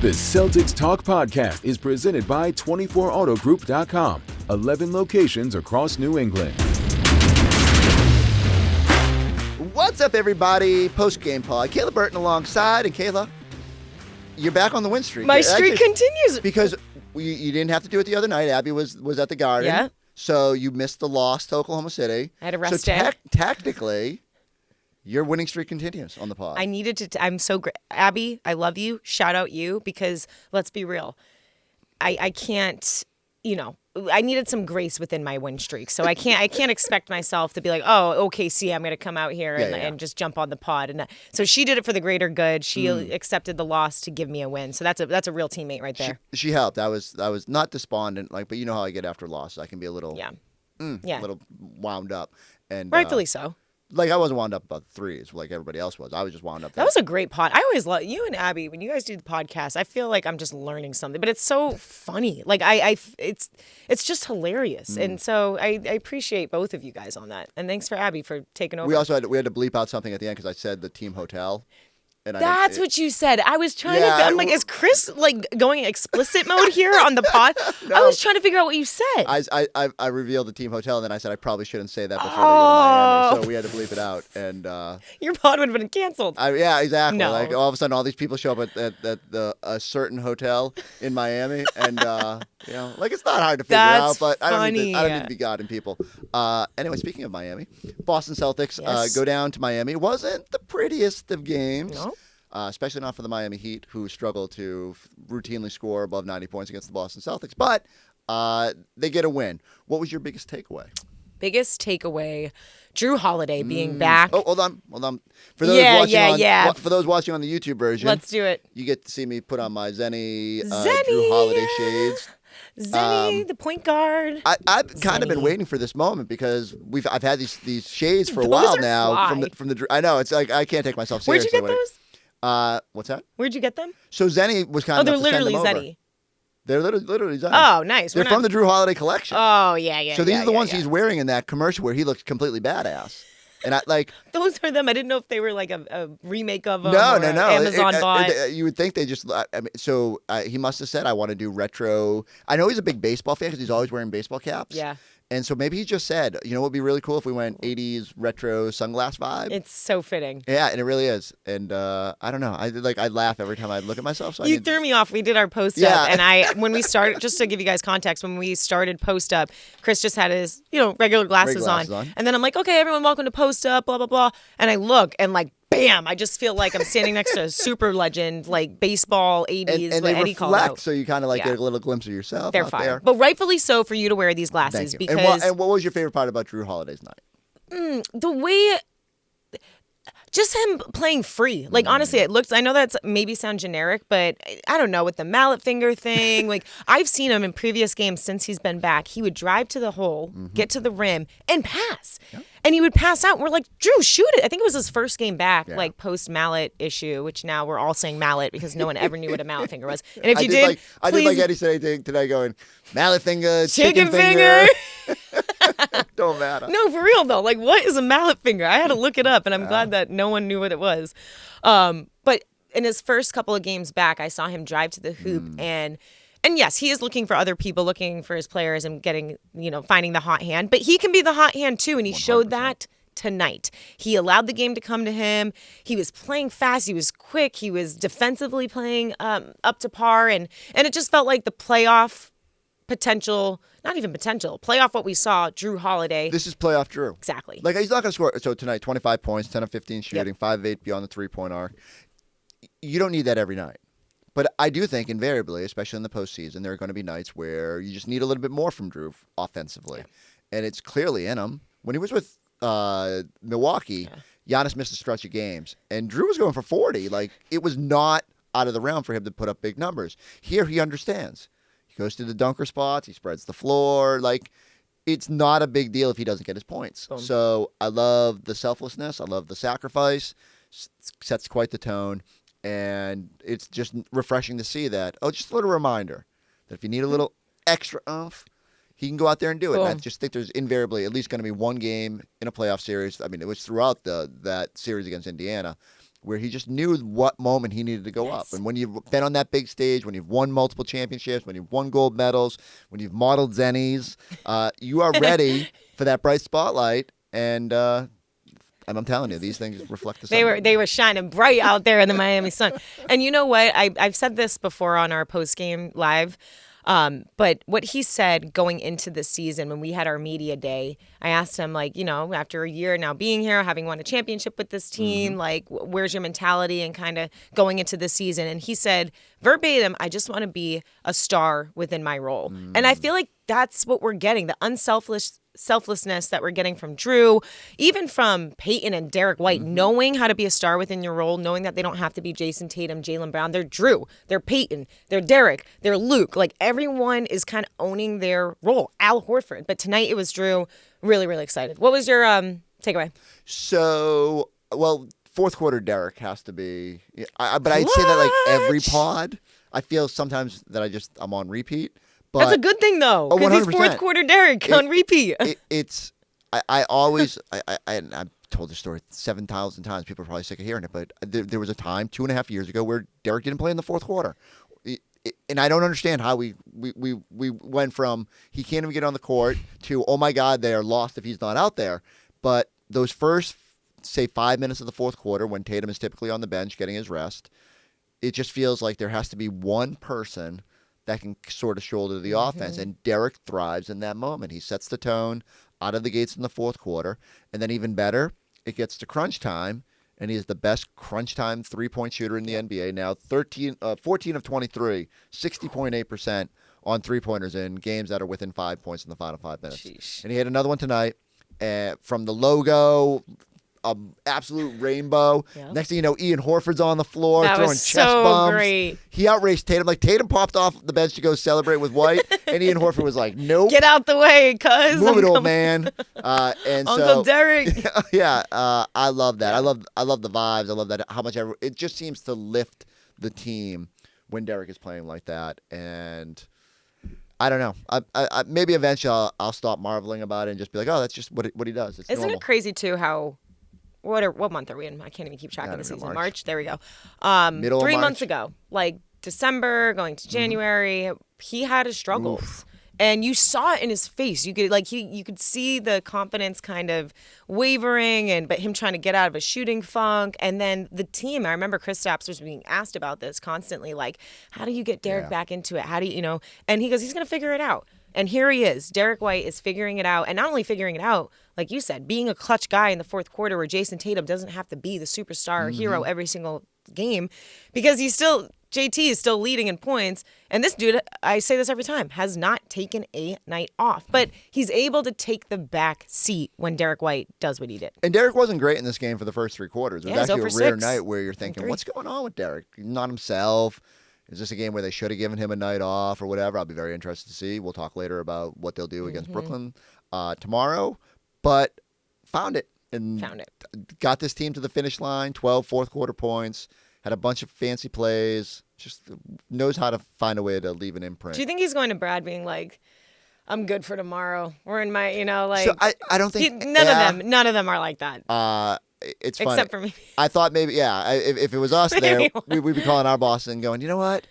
The Celtics Talk podcast is presented by 24autogroup.com. 11 locations across New England. What's up, everybody? Post-game pod. Kayla Burton alongside. And Kayla, you're back on the win streak. My streak continues. Because you didn't have to do it the other night. Abby was at the Garden. Yeah. So you missed the loss to Oklahoma City. I had a rest day. day. Technically, your winning streak continues on the pod. I needed to. I'm so great. Abby, I love you. Shout out you, because let's be real. I can't, I needed some grace within my win streak. So I can't expect myself to be like, oh, OKC, I'm going to come out here and just jump on the pod. And so she did it for the greater good. She accepted the loss to give me a win. So that's a real teammate right there. She helped. I was not despondent, but you know how I get after losses. I can be a little a little wound up. And rightfully so. Like, I wasn't wound up about the threes like everybody else was. I was just wound up. That was a great pod. I always love you and Abby. When you guys do the podcast, I feel like I'm just learning something. But it's so funny. Like, it's just hilarious. And so I appreciate both of you guys on that. And thanks for Abby for taking over. We also had to bleep out something at the end because I said the team hotel. And that's what you said. I was trying to. I'm like, is Chris going explicit mode here on the pod? No. I was trying to figure out what you said. I revealed the team hotel, and then I said I probably shouldn't say that before they go to Miami, so we had to bleep it out. And your pod would have been canceled. Yeah, exactly. No. Like, all of a sudden, all these people show up at a certain hotel in Miami, and it's not hard to figure out. But I don't need to be godding people. Anyway, speaking of Miami, Boston Celtics go down to Miami. It wasn't the prettiest of games. No. Especially not for the Miami Heat, who struggle to routinely score above 90 points against the Boston Celtics. But they get a win. What was your biggest takeaway? Biggest takeaway, Jrue Holiday being back. Oh, hold on. For those for those watching on the YouTube version, let's do it. You get to see me put on my Jrue Holiday shades. Zenny, the point guard. I've kind of been waiting for this moment because I've had these shades for a while now. From the I know, it's like I can't take myself seriously. Where'd you get those? What's that? Where'd you get them? So Zenny was kind of. They're literally Zenny. They're literally Zenny. Oh, nice. They're from the Jrue Holiday collection. Oh, yeah. So these are the ones he's wearing in that commercial where he looks completely badass. And those are them. I didn't know if they were like a remake of them. No. Amazon bought. You would think they just. He must have said, "I want to do retro." I know he's a big baseball fan because he's always wearing baseball caps. Yeah. And so maybe he just said, what would be really cool if we went 80s retro sunglass vibe. It's so fitting. Yeah, and it really is. And I don't know. I laugh every time I look at myself. So you threw me off. We did our post up, and when we started, just to give you guys context, when we started post up, Chris just had his regular glasses on, and then I'm like, okay, everyone, welcome to post up, blah blah blah, and I look and bam! I just feel like I'm standing next to a super legend, like baseball 80s. And they Eddie reflect, so you kind of get a little glimpse of yourself. They're out fire, there. but rightfully so for you to wear these glasses. Thank you. Because and what was your favorite part about Jrue Holiday's night? The way. Just him playing free. Honestly, I know that's maybe sound generic, but I don't know, with the mallet finger thing. I've seen him in previous games since he's been back. He would drive to the hole, get to the rim, and pass. Yep. And he would pass out. And we're like, Jrue, shoot it. I think it was his first game back, post-mallet issue, which now we're all saying mallet because no one ever knew what a mallet finger was. And if you did, I did like Eddie said today going, mallet finger, chicken finger. Don't matter. No, for real though. What is a mallet finger? I had to look it up, and I'm glad that no one knew what it was. But in his first couple of games back, I saw him drive to the hoop, and yes, he is looking for other people, looking for his players, and getting finding the hot hand. But he can be the hot hand too, and he 100%. Showed that tonight. He allowed the game to come to him. He was playing fast. He was quick. He was defensively playing up to par, and it just felt like the playoff potential. Not even potential. Playoff what we saw, Jrue Holiday. This is playoff Jrue. Exactly. He's not going to score. So tonight, 25 points, 10 of 15 shooting, 5 of 8 beyond the three-point arc. You don't need that every night. But I do think invariably, especially in the postseason, there are going to be nights where you just need a little bit more from Jrue offensively. Yeah. And it's clearly in him. When he was with Milwaukee, Giannis missed a stretch of games. And Jrue was going for 40. It was not out of the realm for him to put up big numbers. Here he understands. He goes to the dunker spots. He spreads the floor. It's not a big deal if he doesn't get his points. Boom. So I love the selflessness. I love the sacrifice. Sets quite the tone. And it's just refreshing to see that. Oh, just a little reminder that if you need a little extra oomph, he can go out there and do it. And I just think there's invariably at least going to be one game in a playoff series. I mean, it was throughout that series against Indiana where he just knew what moment he needed to go up. And when you've been on that big stage, when you've won multiple championships, when you've won gold medals, when you've modeled Zennies, you are ready for that bright spotlight. And I'm telling you, these things reflect the sun. They were shining bright out there in the Miami sun. And you know what? I've said this before on our post-game live. But what he said going into the season when we had our media day, I asked him, like, after a year now being here, having won a championship with this team, like, where's your mentality and kind of going into the season? And he said, verbatim, I just want to be a star within my role. And I feel like that's what we're getting, the selflessness that we're getting from Jrue, even from Peyton and Derrick White, knowing how to be a star within your role, knowing that they don't have to be Jason Tatum, Jaylen Brown. They're Jrue, they're Peyton, they're Derrick, they're Luke. Like, everyone is kind of owning their role. Al Horford. But tonight it was Jrue. Really, really excited. What was your takeaway? So, fourth quarter Derrick has to be, but I'd say that like every pod, I feel sometimes that I'm on repeat. But, that's a good thing, though, because he's fourth quarter Derrick on repeat. I've told this story 7,000 times. People are probably sick of hearing it, but there was a time 2.5 years ago where Derrick didn't play in the fourth quarter. And I don't understand how we went from he can't even get on the court to, oh, my God, they are lost if he's not out there. But those first, say, 5 minutes of the fourth quarter when Tatum is typically on the bench getting his rest, it just feels like there has to be one person that can sort of shoulder the offense. And Derrick thrives in that moment. He sets the tone out of the gates in the fourth quarter. And then even better, it gets to crunch time, and he is the best crunch time three-point shooter in the NBA now. 14 of 23, 60.8% on three-pointers in games that are within 5 points in the final 5 minutes. Sheesh. And he had another one tonight from the logo, absolute rainbow. Yep. Next thing you know, Ian Horford's on the floor throwing chest bumps. Great. He outraced Tatum. Like, Tatum popped off the bench to go celebrate with White, and Ian Horford was like, "Nope, get out the way, cuz move it, old man." And Uncle Derrick. Yeah, I love that. I love the vibes. I love that how much it just seems to lift the team when Derrick is playing like that. And I don't know. I maybe eventually I'll stop marveling about it and just be like, oh, that's just what he does. It's Isn't normal. it crazy too how what month are we in? I can't even keep track of the season. March. There we go. Middle of 3 March. months ago, like December going to January, he had his struggles. And you saw it in his face. You could you could see the confidence kind of wavering, but him trying to get out of a shooting funk. And then the team, I remember Kristaps was being asked about this constantly, like, how do you get Derrick back into it? How do you, And he goes, he's going to figure it out. And here he is. Derrick White is figuring it out. And not only figuring it out, like you said, being a clutch guy in the fourth quarter where Jason Tatum doesn't have to be the superstar or hero every single game, because JT is still leading in points. And this dude, I say this every time, has not taken a night off. But he's able to take the back seat when Derrick White does what he did. And Derrick wasn't great in this game for the first three quarters. It was actually a rare 6. night where you're thinking, what's going on with Derrick? He's not himself. Is this a game where they should have given him a night off or whatever? I'll be very interested to see. We'll talk later about what they'll do against Brooklyn tomorrow. But found it. Got this team to the finish line, 12 fourth quarter points, had a bunch of fancy plays, just knows how to find a way to leave an imprint. Do you think he's going to Brad being like, I'm good for tomorrow? We're in my, So I don't think... None of them are like that. It's funny. Except for me. I thought maybe, if it was us there, we'd be calling our boss and going, you know what?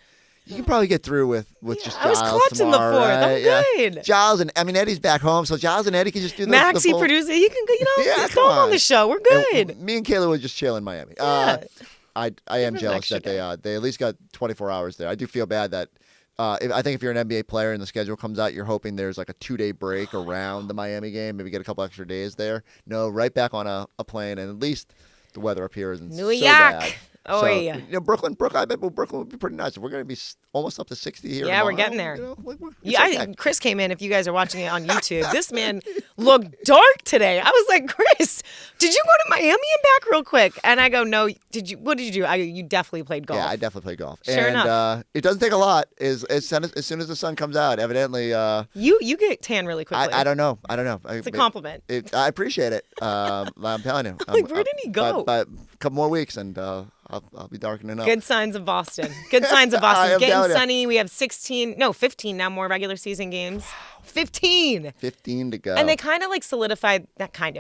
You can probably get through with just Giles I was clutch tomorrow, in the fourth. Right? I'm good. Giles and Eddie's back home, so Giles and Eddie can just do Maxie the full... producer. He can, throw him on the show. We're good. And me and Kayla were just chilling in Miami. Yeah. I am jealous that they at least got 24 hours there. I do feel bad that I think if you're an NBA player and the schedule comes out, you're hoping there's like a 2-day break around the Miami game, maybe get a couple extra days there. No, right back on a plane, and at least the weather up here isn't New York. so bad. Oh, so, yeah. Brooklyn, I bet Brooklyn would be pretty nice. If we're going to be almost up to 60 here Yeah, tomorrow, we're getting there. Okay. Chris came in, if you guys are watching it on YouTube. This man looked dark today. I was like, Chris, did you go to Miami and back real quick? And I go, no, what did you do? You definitely played golf. Yeah, I definitely played golf. Sure enough. It doesn't take a lot. As soon as the sun comes out, evidently. You get tan really quickly. I don't know. It's a compliment. I appreciate it. I'm telling you. Like, where did he go? But a couple more weeks, and I'll be darkening up. Good signs of Boston. Getting sunny. We have 15 now more regular season games. Wow. 15 to go. And they kind of solidified.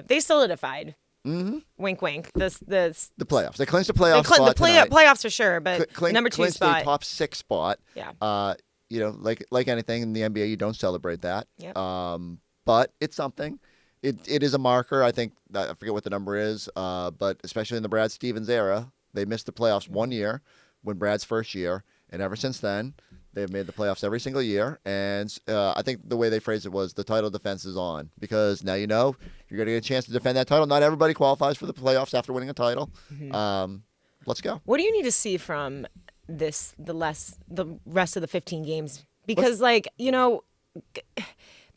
They solidified Wink, wink. The playoffs. They clinched the playoff spot tonight. Playoffs for sure, but the number 2 clinched spot. the top 6 spot. Yeah. Like anything in the NBA, you don't celebrate that. Yep. But it's something. It is a marker. I think I forget what the number is, but especially in the Brad Stevens era, they missed the playoffs 1 year when Brad's first year, and ever since then, they've made the playoffs every single year. And I think the way they phrased it was the title defense is on, because now you're going to get a chance to defend that title. Not everybody qualifies for the playoffs after winning a title. Let's go. What do you need to see from the rest of the 15 games? Because I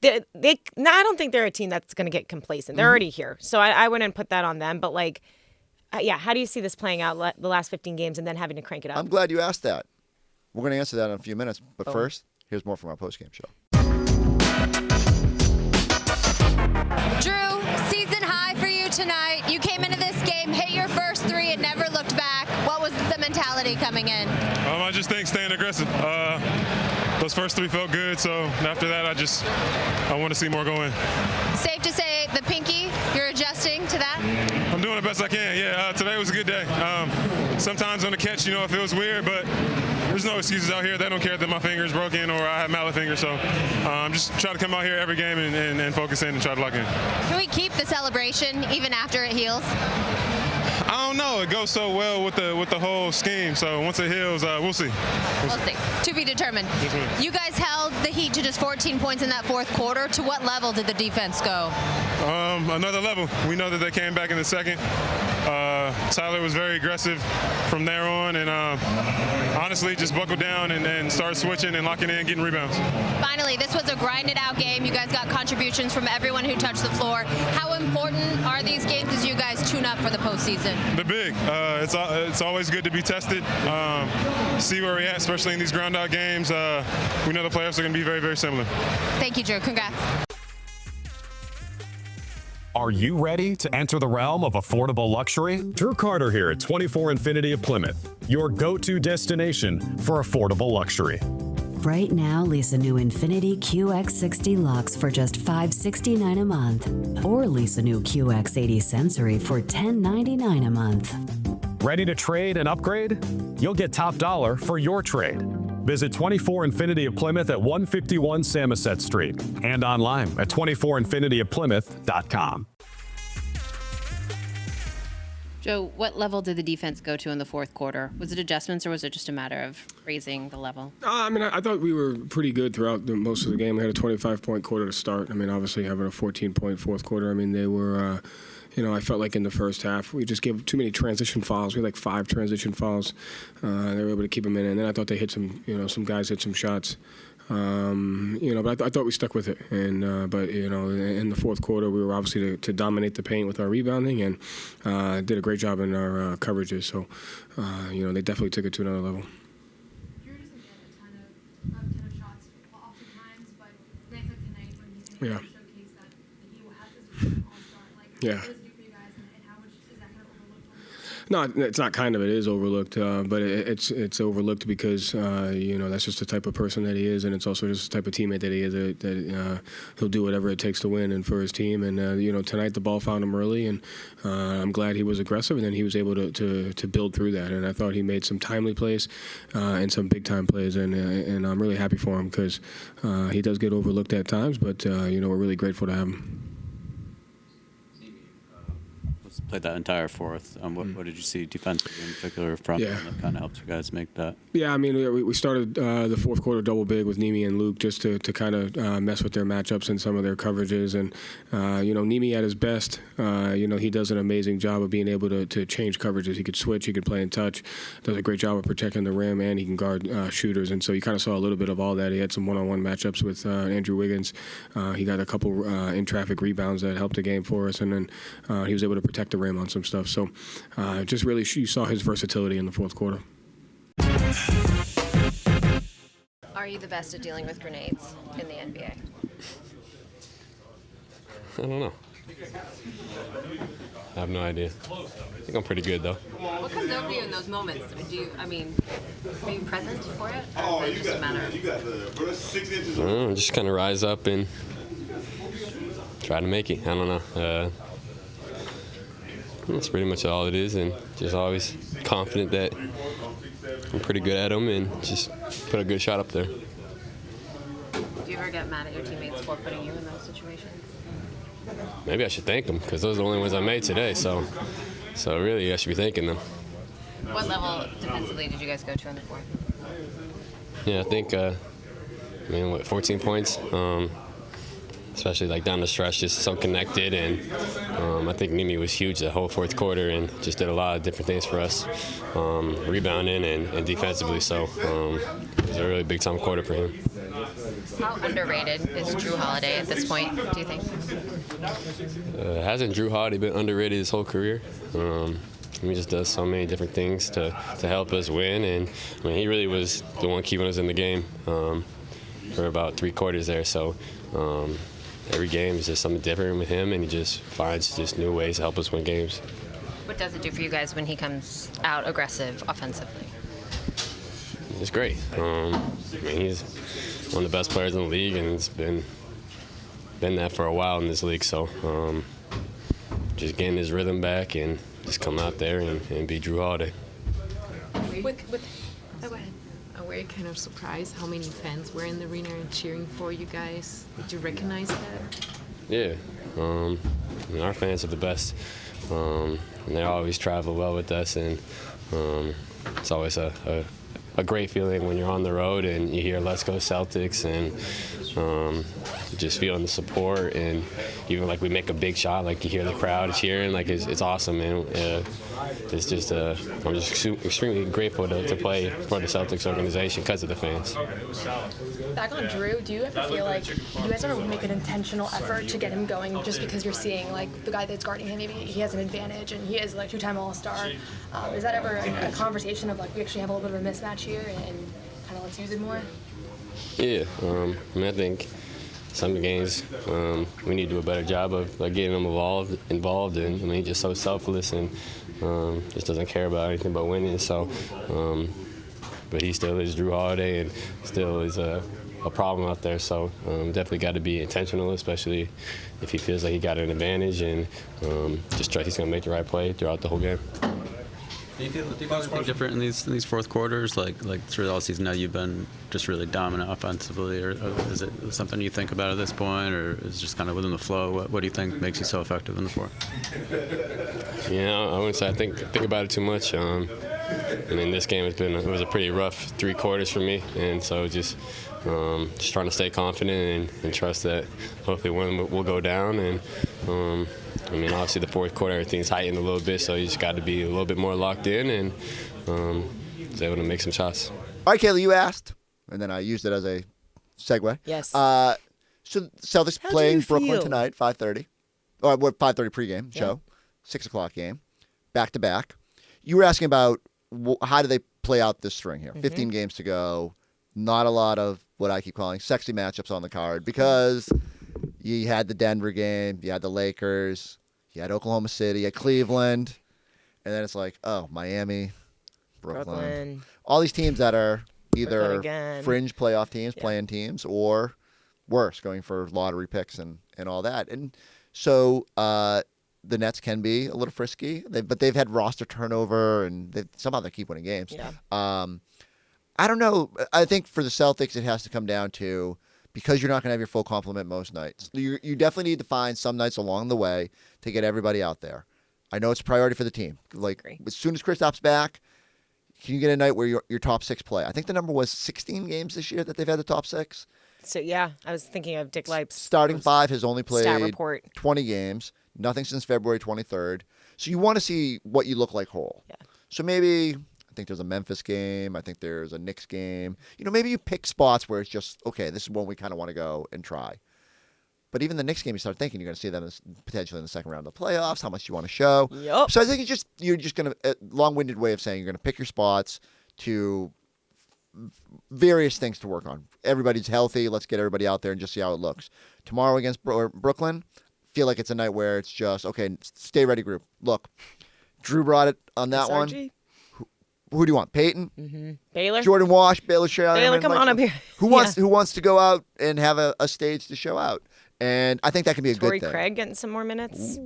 don't think they're a team that's going to get complacent. They're already here, so I wouldn't put that on them. But how do you see this playing out the last 15 games and then having to crank it up? I'm glad you asked that. We're going to answer that in a few minutes. But first, here's more from our postgame show. Jrue, season high for you tonight. You came into this game, hit your first 3, and never looked back. What was the mentality coming in? I just think staying aggressive. Those first 3 felt good, so after that, I want to see more go in. Safe to say the pinky, you're adjusting to that? I'm doing the best I can. Yeah, today was a good day. Sometimes on the catch, it feels weird, but there's no excuses out here. They don't care that my finger's broken or I have mallet fingers, so I'm just trying to come out here every game and focus in and try to lock in. Can we keep the celebration even after it heals? I don't know. It goes so well with the whole scheme. So once it heals, we'll see. We'll see. To be determined. You guys held the Heat to just 14 points in that fourth quarter. To what level did the defense go? Another level. We know that they came back in the second. Tyler was very aggressive from there on, and honestly just buckled down and started switching and locking in, getting rebounds. Finally, this was a grinded-out game. You guys got contributions from everyone who touched the floor. How important are these games as you guys tune up for the postseason? They're big. It's always good to be tested, see where we're at, especially in these ground-out games. We know the playoffs are going to be very, very similar. Thank you, Jrue. Congrats. Are you ready to enter the realm of affordable luxury? Drew Carter here at 24 Infinity of Plymouth, your go-to destination for affordable luxury. Right now, lease a new Infinity QX60 Lux for just $569 a month. Or lease a new QX80 Sensory for $1099 a month. Ready to trade and upgrade? You'll get top dollar for your trade. Visit 24 Infinity of Plymouth at 151 Samoset Street and online at 24infinityofplymouth.com. Joe, what level did the defense go to in the fourth quarter? Was it adjustments or was it just a matter of raising the level? I thought we were pretty good throughout most of the game. We had a 25-point quarter to start. Obviously having a 14-point fourth quarter. They were... I felt like in the first half, we just gave too many transition fouls. We had like 5 transition fouls. They were able to keep them in. And then I thought they hit some guys hit some shots. But I thought we stuck with it. And in the fourth quarter, we were obviously to dominate the paint with our rebounding and did a great job in our coverages. So, they definitely took it to another level. Jrue doesn't get a ton of shots oftentimes, but nights like tonight when he's going to showcase that he will have this all-star. Yeah. No, it's not kind of. It is overlooked, but it's overlooked because that's just the type of person that he is, and it's also just the type of teammate that he is. That he'll do whatever it takes to win and for his team. And tonight the ball found him early, and I'm glad he was aggressive, and then he was able to build through that. And I thought he made some timely plays and some big time plays, and I'm really happy for him because he does get overlooked at times, but we're really grateful to have him. Played that entire fourth. What did you see defensively in particular from him that kind of helped you guys make that? Yeah, we started the fourth quarter double big with Nemi and Luke just to kind of mess with their matchups and some of their coverages. And, Nemi at his best, he does an amazing job of being able to change coverages. He could switch, he could play in touch, does a great job of protecting the rim, and he can guard shooters. And so you kind of saw a little bit of all that. He had some one-on-one matchups with Andrew Wiggins. He got a couple in-traffic rebounds that helped the game for us. And then he was able to protect the rim on some stuff. So just really you saw his versatility in the fourth quarter. Are you the best at dealing with grenades in the NBA? I don't know. I have no idea. I think I'm pretty good, though. What comes over you in those moments? Are you present for it? Or is it just a matter of... I don't know, just kind of rise up and try to make it. I don't know. That's pretty much all it is, and just always confident that I'm pretty good at them and just put a good shot up there. Do you ever get mad at your teammates for putting you in those situations? Maybe I should thank them because those are the only ones I made today. So really, I should be thanking them. What level defensively did you guys go to in the fourth? Yeah, I think 14 points. Especially like down the stretch, just so connected, and I think Mimi was huge the whole fourth quarter and just did a lot of different things for us, rebounding and defensively. So it was a really big time quarter for him. How underrated is Jrue Holiday at this point, do you think? Hasn't Jrue Holiday been underrated his whole career? He just does so many different things to help us win, and I mean he really was the one keeping us in the game for about 3 quarters there. So. Every game is just something different with him, and he just finds just new ways to help us win games. What does it do for you guys when he comes out aggressive offensively? It's great. I mean, he's one of the best players in the league, and it's been that for a while in this league. So just getting his rhythm back and just come out there and be Jrue Holiday. Go ahead. Were you kind of surprised how many fans were in the arena and cheering for you guys? Did you recognize that? Yeah. I mean, our fans are the best. And they always travel well with us, and it's always a great feeling when you're on the road and you hear "Let's go Celtics" and just feeling the support, and even like we make a big shot, like you hear the crowd cheering, like it's awesome, man. It's just I'm just extremely grateful to play for the Celtics organization because of the fans. Back on Jrue, do you ever feel like you guys ever make an intentional effort to get him going just because you're seeing like the guy that's guarding him, maybe he has an advantage and he is like 2-time All-Star? Is that ever a conversation of like we actually have a little bit of a mismatch here and kind of let's use it more? Yeah, I mean I think some games we need to do a better job of like getting him involved, and I mean he's just so selfless and just doesn't care about anything but winning. So, but he still is Jrue Holiday and still is a problem out there. So definitely got to be intentional, especially if he feels like he got an advantage, and just trust he's going to make the right play throughout the whole game. Do you feel anything different in these fourth quarters? Like through all season now, you've been just really dominant offensively, or is it something you think about at this point, or is it just kind of within the flow? What do you think makes you so effective in the fourth? Yeah, I wouldn't say I think about it too much. And in this game, it was a pretty rough 3 quarters for me, and so just trying to stay confident and trust that hopefully one will go down. And I mean, obviously the fourth quarter, everything's heightened a little bit, so you just got to be a little bit more locked in and was able to make some shots. All right, Kayla, you asked, and then I used it as a segue. Yes. So Celtics playing Brooklyn tonight, 5:30. Or 5:30 pregame show, 6 o'clock game, back-to-back. You were asking about how do they play out this string here? 15 games to go, not a lot of what I keep calling sexy matchups on the card because you had the Denver game, you had the Lakers, you had Oklahoma City, you had Cleveland, and then it's like, oh, Miami, Brooklyn. All these teams that are either fringe playoff teams, play-in teams, or worse, going for lottery picks and all that. And so the Nets can be a little frisky, but they've had roster turnover, and somehow they keep winning games. Yeah. I don't know. I think for the Celtics, it has to come down to, because you're not going to have your full complement most nights, you definitely need to find some nights along the way to get everybody out there. I know it's a priority for the team. Like, as soon as Kristaps back, can you get a night where your top 6 play? I think the number was 16 games this year that they've had the top 6. So, yeah, I was thinking of Dick Lipes. Starting 5 has only played stat report. 20 games, nothing since February 23rd. So you want to see what you look like whole. Yeah. So maybe, I think there's a Memphis game. I think there's a Knicks game. Maybe you pick spots where it's just, okay, this is when we kind of want to go and try. But even the Knicks game, you start thinking you're going to see them potentially in the second round of the playoffs, how much you want to show. Yep. So I think you're just going to, a long-winded way of saying you're going to pick your spots to various things to work on. Everybody's healthy. Let's get everybody out there and just see how it looks. Tomorrow against Brooklyn, feel like it's a night where it's just, okay, stay ready group. Look, Jrue brought it on that one. Who do you want? Peyton? Baylor? Jordan Wash, Baylor Shea. Baylor, come on up here. Who wants to go out and have a stage to show out? And I think that can be a Torrey good thing. Craig getting some more minutes.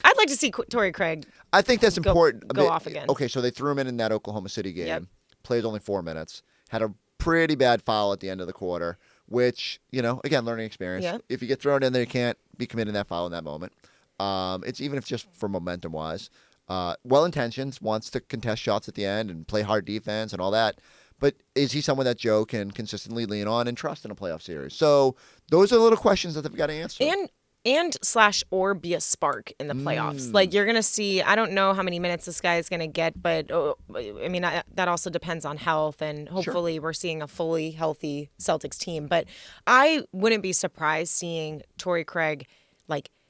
I'd like to see Torrey Craig. I think that's important. Go off again. Okay, so they threw him in that Oklahoma City game. Yep. Played only 4 minutes. Had a pretty bad foul at the end of the quarter, which, again, learning experience. Yep. If you get thrown in there, you can't be committing that foul in that moment. It's even if just for momentum-wise. Well-intentioned, wants to contest shots at the end and play hard defense and all that. But is he someone that Joe can consistently lean on and trust in a playoff series? So those are the little questions that they've got to answer. And/or be a spark in the playoffs. Like, you're going to see, I don't know how many minutes this guy is going to get, but that also depends on health, and hopefully we're seeing a fully healthy Celtics team. But I wouldn't be surprised seeing Torrey Craig,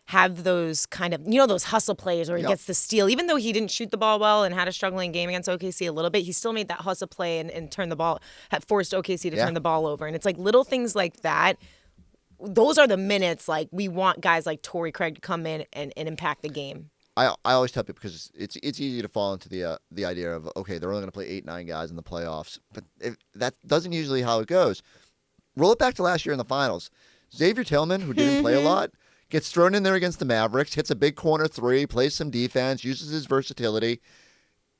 have those kind of, those hustle plays where he gets the steal. Even though he didn't shoot the ball well and had a struggling game against OKC a little bit, he still made that hustle play and turned the ball, had forced OKC to turn the ball over. And it's little things like that. Those are the minutes, we want guys like Torrey Craig to come in and impact the game. I always tell people, because it's easy to fall into the idea of, okay, they're only going to play 8-9 guys in the playoffs. But that doesn't usually how it goes. Roll it back to last year in the finals. Xavier Tillman, who didn't play a lot, gets thrown in there against the Mavericks, hits a big corner three, plays some defense, uses his versatility.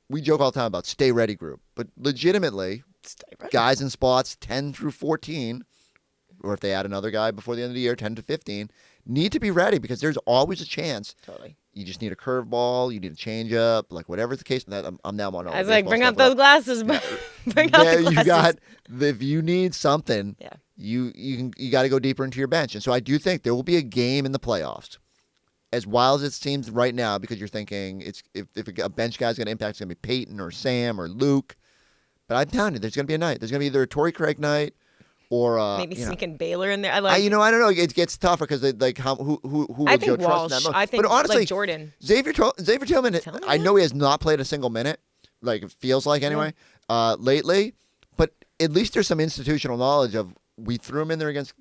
We joke all the time about stay ready group, but legitimately, guys in spots 10 through 14, or if they add another guy before the end of the year, 10 to 15, need to be ready, because there's always a chance. Totally. You just need a curveball, you need a changeup, whatever the case. I'm now on all. I was bring out those glasses. Bring out the glasses. If you need something, you got to go deeper into your bench. And so I do think there will be a game in the playoffs, as wild as it seems right now, because you're thinking if a bench guy's going to impact, it's going to be Peyton or Sam or Luke. But I'm telling you, there's going to be a night. There's going to be either a Torrey Craig night, or maybe sneaking Baylor in there. I don't know. It gets tougher because who will I think Joe Walsh. trust in that moment? I think but honestly, Jordan. Xavier Tillman. I know he has not played a single minute, it feels like anyway, lately. But at least there's some institutional knowledge of, we threw him in there against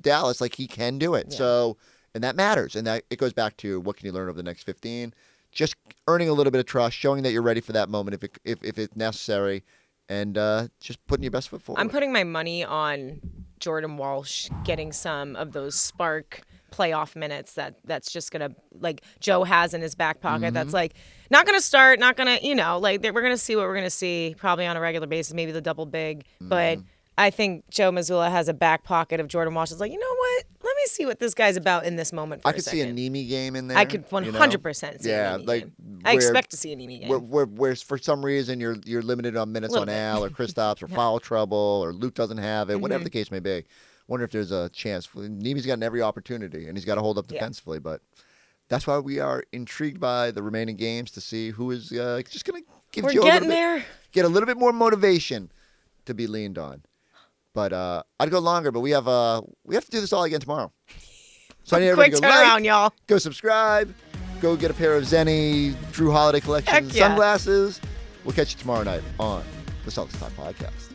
Dallas, he can do it. Yeah. So, and that matters, and that it goes back to what can you learn over the next 15. Just earning a little bit of trust, showing that you're ready for that moment if it's necessary. And just putting your best foot forward. I'm putting my money on Jordan Walsh getting some of those spark playoff minutes that's just going to, Joe has in his back pocket. That's not going to start, not going to, we're going to see what we're going to see probably on a regular basis, maybe the double big. But I think Joe Mazzulla has a back pocket of Jordan Walsh. It's you know what? Let me see what this guy's about in this moment for a second. I could see a Nemi game in there. I could 100% see a Nemi game. I expect to see a Nemi game. Where for some reason you're limited on minutes on Al or Kristaps or foul trouble or Luke doesn't have it, whatever the case may be. Wonder if there's a chance. Nemi's gotten every opportunity, and he's got to hold up defensively. But that's why we are intrigued by the remaining games to see who is just going to give Joe get a little bit more motivation to be leaned on. But I'd go longer, but we have to do this all again tomorrow. So I need everybody to go turnaround, y'all. Go subscribe, go get a pair of Zenny Jrue Holiday collection sunglasses. We'll catch you tomorrow night on the Celtics Time Podcast.